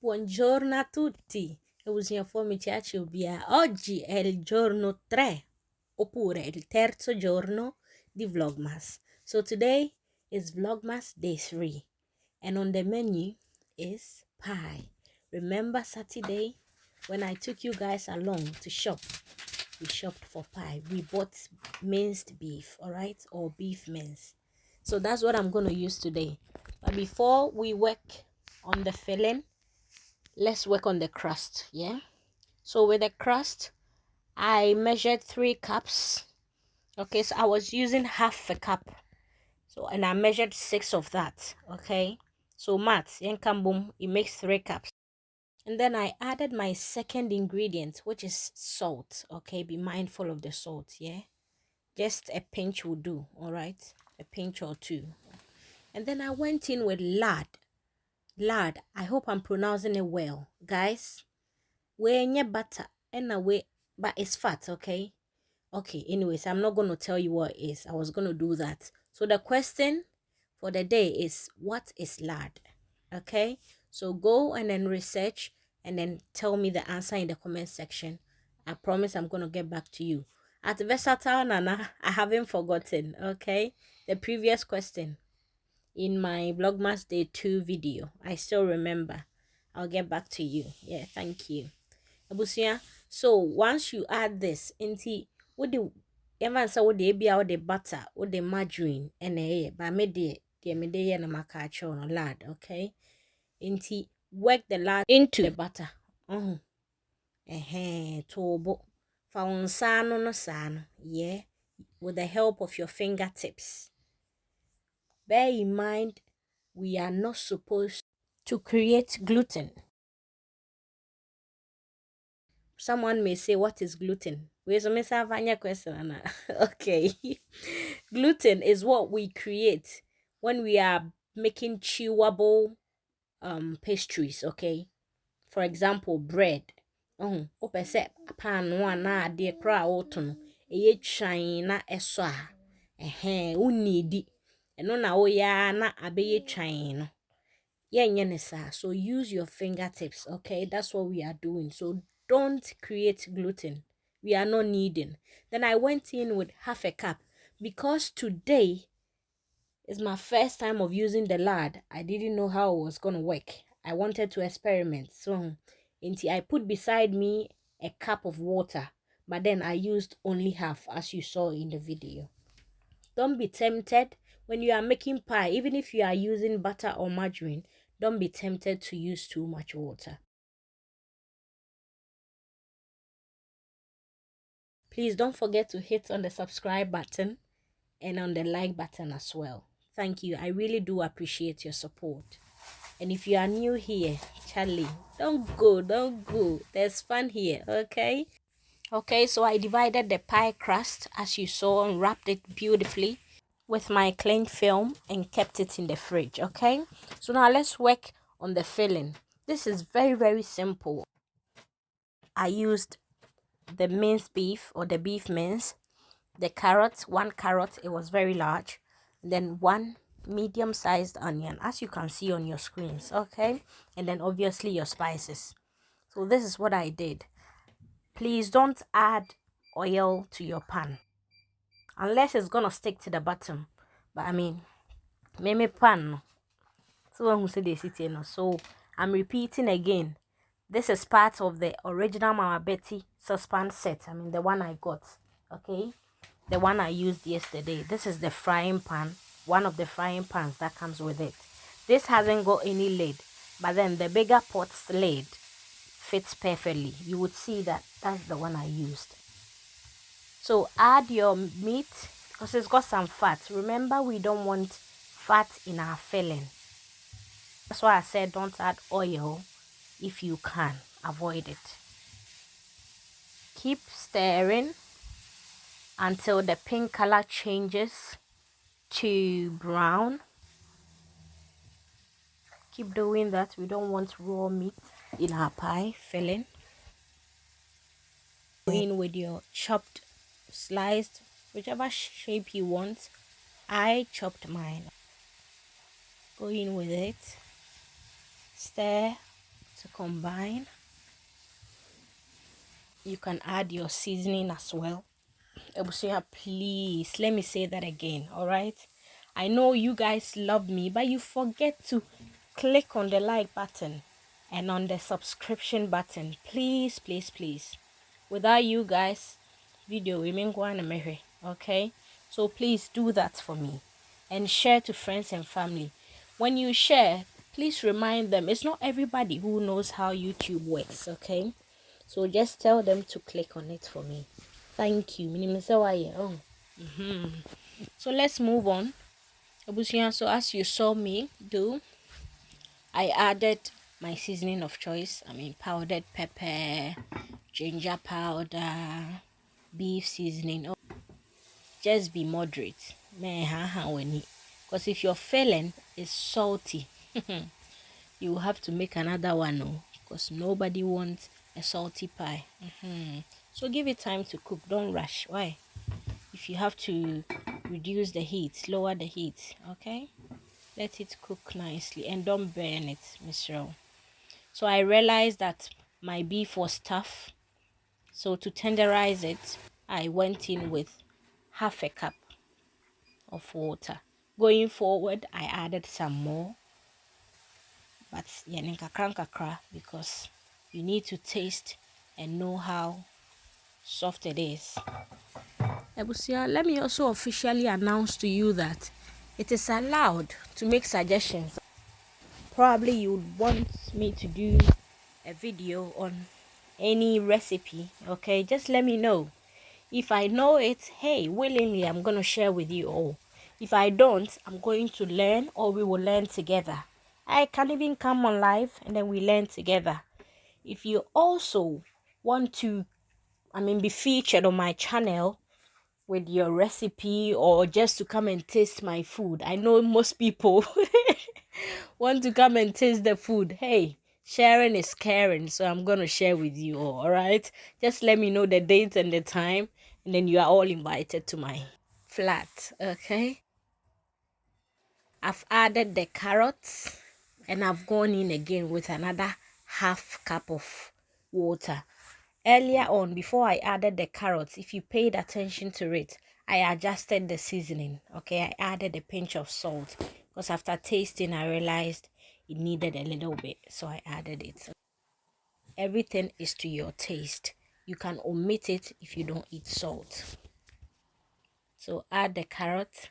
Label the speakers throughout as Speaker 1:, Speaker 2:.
Speaker 1: Buongiorno a tutti. E usiamo mi piace oggi è il giorno 3 oppure il terzo giorno di Vlogmas. So today is Vlogmas day 3 and on the menu is pie. Remember Saturday when I took you guys along to shop? We shopped for pie. We bought minced beef, all right, or beef mince. So that's what I'm going to use today. But before we work on the filling, let's work on the crust. Yeah, so with the crust I measured 3 cups. Okay, so I was using half a cup, so and I measured 6 of that. Okay, so maths boom, it makes 3 cups. And then I added my second ingredient, which is salt. Okay, be mindful of the salt. Yeah, just a pinch will do. All right, a pinch or 2. And then I went in with lard. Lard, I hope I'm pronouncing it well, guys. We're butter and away, but it's fat. Okay, anyways, I'm not going to tell you what it is. I was going to do that. So the question for the day is, what is lard? Okay, so go and then research and then tell me the answer in the comment section. I promise I'm going to get back to you. At Versatile Nana, I haven't forgotten. Okay, the previous question in my Vlogmas Day 2 video, I still remember. I'll get back to you. Yeah, thank you. Abusia, so once you add this into what the say what the butter, what the margarine and but me de na makacho on lard, okay? Into work the lard into the butter. Tobo. Faunsano no sano, yeah, with the help of your fingertips. Bear in mind, we are not supposed to create gluten. Someone may say, what is gluten? Where's a question? Okay. Gluten is what we create when we are making chewable pastries, okay? For example, bread. Opese pan one na de kra otono. Eye twan na eso a. Unidi. Eno na oya na abeye twan no. So use your fingertips, okay? That's what we are doing. So don't create gluten. We are not needing. Then I went in with half a cup because today is my first time of using the lard. I didn't know how it was going to work. I wanted to experiment. So I put beside me a cup of water, but then I used only half, as you saw in the video. Don't be tempted when you are making pie, even if you are using butter or margarine, don't be tempted to use too much water. Please don't forget to hit on the subscribe button and on the like button as well. Thank you. I really do appreciate your support. And if you are new here, Charlie, don't go. There's fun here, okay? Okay, so I divided the pie crust as you saw and wrapped it beautifully with my cling film and kept it in the fridge. Okay, so now let's work on the filling. This is very simple. I used the minced beef or the beef mince, the carrot, 1 carrot, it was very large, then 1 medium-sized onion, as you can see on your screens. Okay, and then obviously your spices. So this is what I did. Please don't add oil to your pan unless it's gonna stick to the bottom, but I mean meme pan. So I'm repeating again. This is part of the original Mama Betty saucepan set. I mean the one I got. Okay, the one I used yesterday. This is the frying pan, one of the frying pans that comes with it. This hasn't got any lid, but then the bigger pot's lid fits perfectly. You would see that that's the one I used. So add your meat because it's got some fat. Remember, we don't want fat in our filling. That's why I said don't add oil if you can. Avoid it. Keep stirring until the pink color changes to brown. Keep doing that. We don't want raw meat in our pie filling. Go in with your chopped, sliced, whichever shape you want. I chopped mine. Go in with it. Stir to combine. You can add your seasoning as well. Please let me say that again. All right, I know you guys love me, but you forget to click on the like button and on the subscription button. Please, please, please. Without you guys, video women go on. Okay, so please do that for me and share to friends and family. When you share, please remind them it's not everybody who knows how YouTube works. Okay, so just tell them to click on it for me. Thank you. So let's move on. So as you saw me do, I added my seasoning of choice. Powdered pepper, ginger powder, beef seasoning. Just be moderate. Because if your filling is salty, you will have to make another one. Because nobody wants a salty pie. So give it time to cook. Don't rush. Why? If you have to reduce the heat, lower the heat. Okay, let it cook nicely and don't burn it, Miss Ro. So I realized that my beef was tough, so to tenderize it, I went in with half a cup of water. Going forward, I added some more, but because you need to taste and know how soft it is. Ebusia, let me also officially announce to you that it is allowed to make suggestions. Probably you would want me to do a video on any recipe. Okay, just let me know. If I know it, hey, willingly I'm going to share with you all. If I don't, I'm going to learn, or we will learn together. I can even come on live and then we learn together. If you also want to be featured on my channel with your recipe, or just to come and taste my food, I know most people want to come and taste the food. Hey, sharing is caring, so I'm gonna share with you all right? Just let me know the date and the time, and then you are all invited to my flat. Okay, I've added the carrots and I've gone in again with another half cup of water. Earlier on, before I added the carrots, if you paid attention to it, I adjusted the seasoning. Okay, I added a pinch of salt because after tasting, I realized it needed a little bit, so I added it. Everything is to your taste. You can omit it if you don't eat salt. So add the carrot.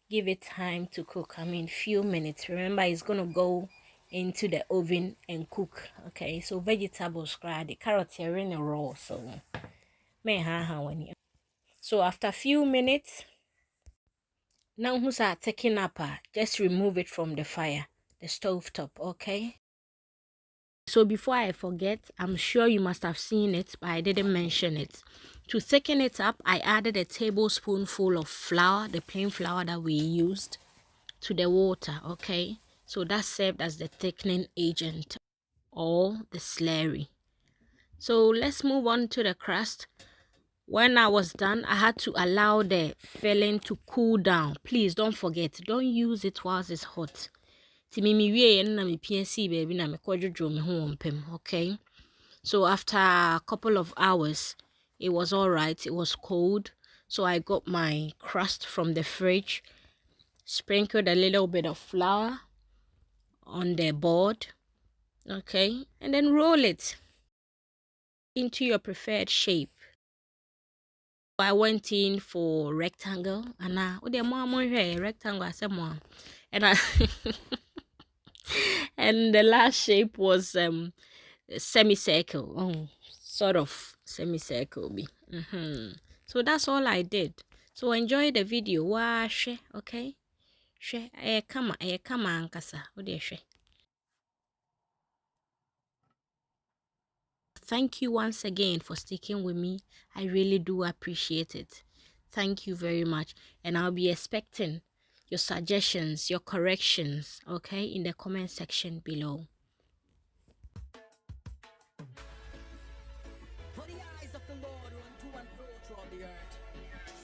Speaker 1: Give it time to cook. Few minutes. Remember, it's gonna go into the oven and cook. Okay, so vegetables, the carrots are in a raw, so after a few minutes, now who's taking up, just remove it from the fire, the stove top. Okay, so before I forget, I'm sure you must have seen it, but I didn't mention it. To thicken it up, I added a tablespoonful of flour, the plain flour that we used, to the water. Okay, so that served as the thickening agent or the slurry. So let's move on to the crust. When I was done, I had to allow the filling to cool down. Please don't forget, don't use it whilst it's hot. Okay, so after a couple of hours, it was all right. It was cold, so I got my crust from the fridge, sprinkled a little bit of flour on the board. Okay, and then roll it into your preferred shape. I went in for rectangle, and rectangle and I and the last shape was semicircle. Sort of semicircle. So that's all I did. So enjoy the video. Okay, come ankasa. Thank you once again for sticking with me. I really do appreciate it. Thank you very much. And I'll be expecting your suggestions, your corrections, okay, in the comment section below.
Speaker 2: For the eyes of the Lord run to and fro throughout the earth,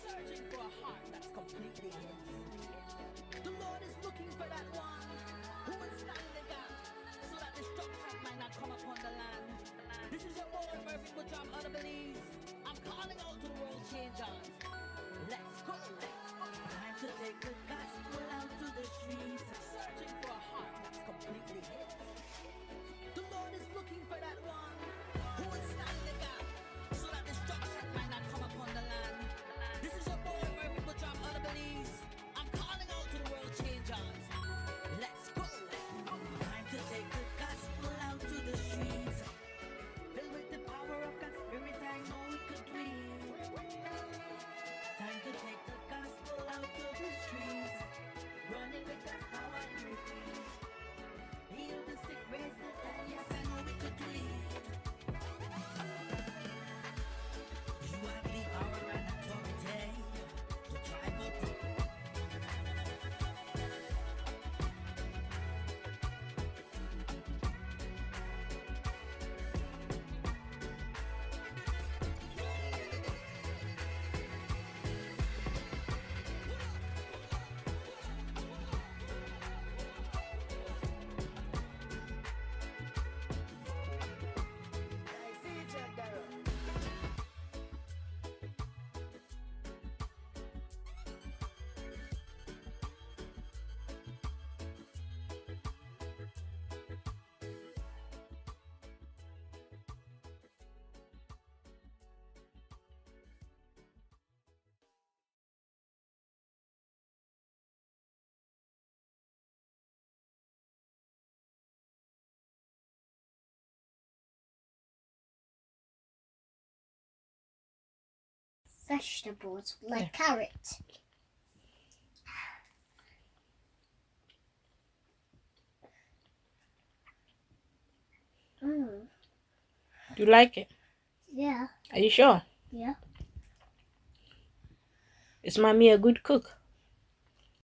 Speaker 2: searching for a heart that's completely his. The Lord is looking for that one who will stand in the gap so that destruction might not come.
Speaker 3: vegetables, like carrot.
Speaker 1: You like it?
Speaker 3: Yeah.
Speaker 1: Are you sure?
Speaker 3: Yeah.
Speaker 1: Is mommy a good cook?